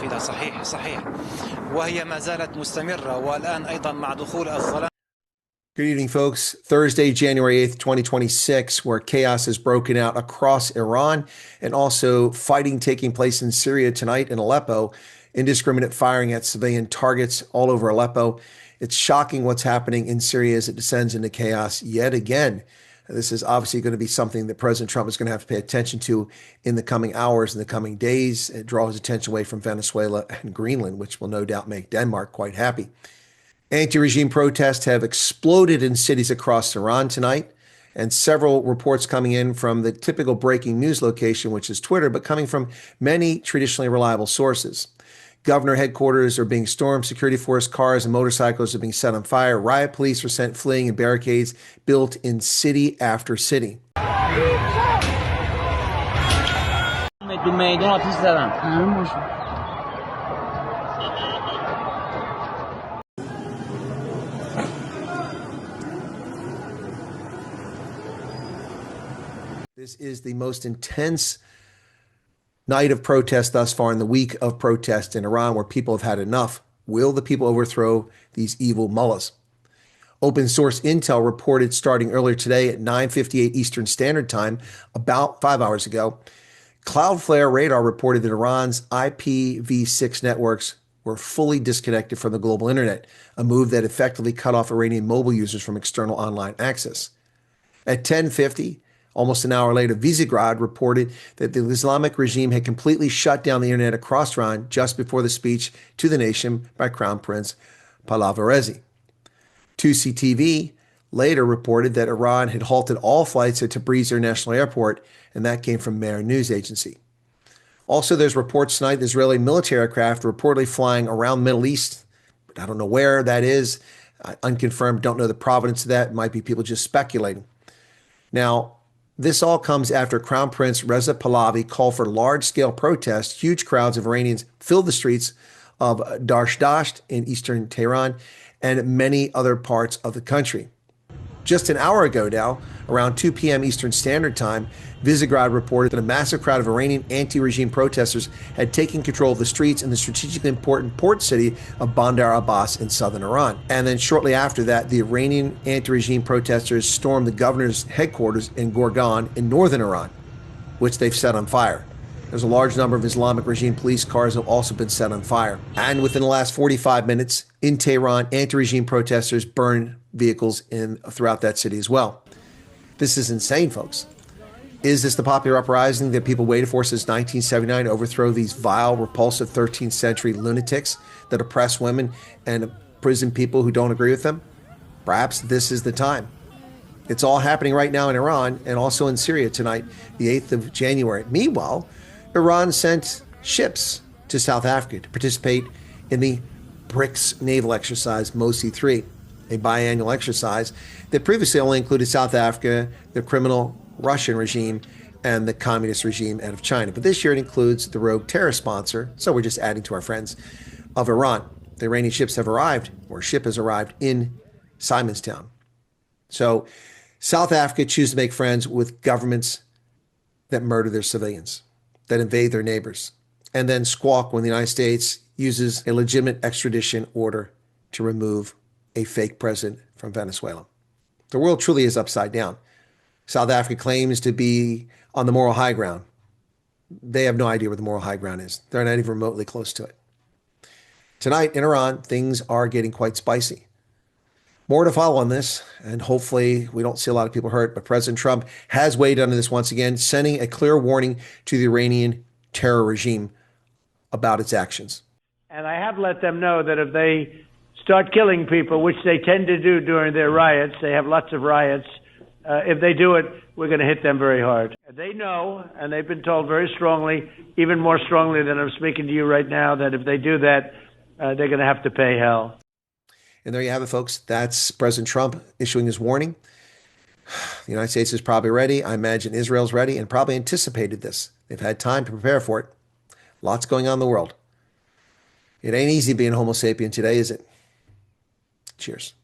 نافذة. صحيح صحيح، وهي ما زالت مستمرة، والآن أيضا مع دخول الظلام. Good evening, folks. Thursday, January 8th, 2026, where chaos has broken out across Iran and also fighting taking place in Syria tonight in Aleppo, indiscriminate firing at civilian targets all over Aleppo. It's shocking what's happening in Syria as it descends into chaos yet again. This is obviously going to be something that President Trump is going to have to pay attention to in the coming hours, in the coming days. It draws attention away from Venezuela and Greenland, which will no doubt make Denmark quite happy. Anti-regime protests have exploded in cities across Iran tonight, and several reports coming in from the typical breaking news location, which is Twitter, but coming from many traditionally reliable sources. Governor headquarters are being stormed, security force cars and motorcycles are being set on fire, riot police are sent fleeing, and barricades built in city after city. This is the most intense night of protest thus far in the week of protest in Iran, where people have had enough. Will the people overthrow these evil mullahs? Open source intel reported starting earlier today at 9:58 Eastern Standard Time, about 5 hours ago. Cloudflare radar reported that Iran's IPv6 networks were fully disconnected from the global internet, a move that effectively cut off Iranian mobile users from external online access. At 10:50, almost an hour later, Visegrad reported that the Islamic regime had completely shut down the internet across Iran just before the speech to the nation by Crown Prince Pahlavarezi. 2CTV later reported that Iran had halted all flights at Tabriz International Airport, and that came from Mehr News Agency. Also, there's reports tonight the Israeli military aircraft reportedly flying around the Middle East, but I don't know where that is. Unconfirmed, don't know the provenance of that. It might be people just speculating. Now, this all comes after Crown Prince Reza Pahlavi called for large-scale protests. Huge crowds of Iranians filled the streets of Dasht in eastern Tehran and many other parts of the country. Just an hour ago now, around 2 p.m. Eastern Standard Time, Visegrad reported that a massive crowd of Iranian anti-regime protesters had taken control of the streets in the strategically important port city of Bandar Abbas in southern Iran. And then shortly after that, the Iranian anti-regime protesters stormed the governor's headquarters in Gorgan in northern Iran, which they've set on fire. There's a large number of Islamic regime police cars that have also been set on fire. And within the last 45 minutes, in Tehran, anti-regime protesters burned vehicles throughout that city as well. This is insane, folks. Is this the popular uprising that people waited for since 1979 to overthrow these vile, repulsive 13th century lunatics that oppress women and imprison people who don't agree with them? Perhaps this is the time. It's all happening right now in Iran and also in Syria tonight, the 8th of January. Meanwhile, Iran sent ships to South Africa to participate in the BRICS naval exercise, MOSI 3, a biannual exercise that previously only included South Africa, the criminal Russian regime, and the communist regime out of China. But this year it includes the rogue terrorist sponsor, so we're just adding to our friends, of Iran. The Iranian ships have arrived, or a ship has arrived, in Simonstown. So South Africa chooses to make friends with governments that murder their civilians, that invade their neighbors, and then squawk when the United States uses a legitimate extradition order to remove a fake president from Venezuela. The world truly is upside down. South Africa claims to be on the moral high ground. They have no idea where the moral high ground is. They're not even remotely close to it. Tonight in Iran, things are getting quite spicy. More to follow on this, and hopefully we don't see a lot of people hurt, but President Trump has weighed into this once again, sending a clear warning to the Iranian terror regime about its actions. And I have let them know that if they start killing people, which they tend to do during their riots, they have lots of riots, if they do it, we're going to hit them very hard. They know, and they've been told very strongly, even more strongly than I'm speaking to you right now, that if they do that, they're going to have to pay hell. And there you have it, folks. That's President Trump issuing his warning. The United States is probably ready. I imagine Israel's ready and probably anticipated this. They've had time to prepare for it. Lots going on in the world. It ain't easy being Homo sapien today, is it? Cheers.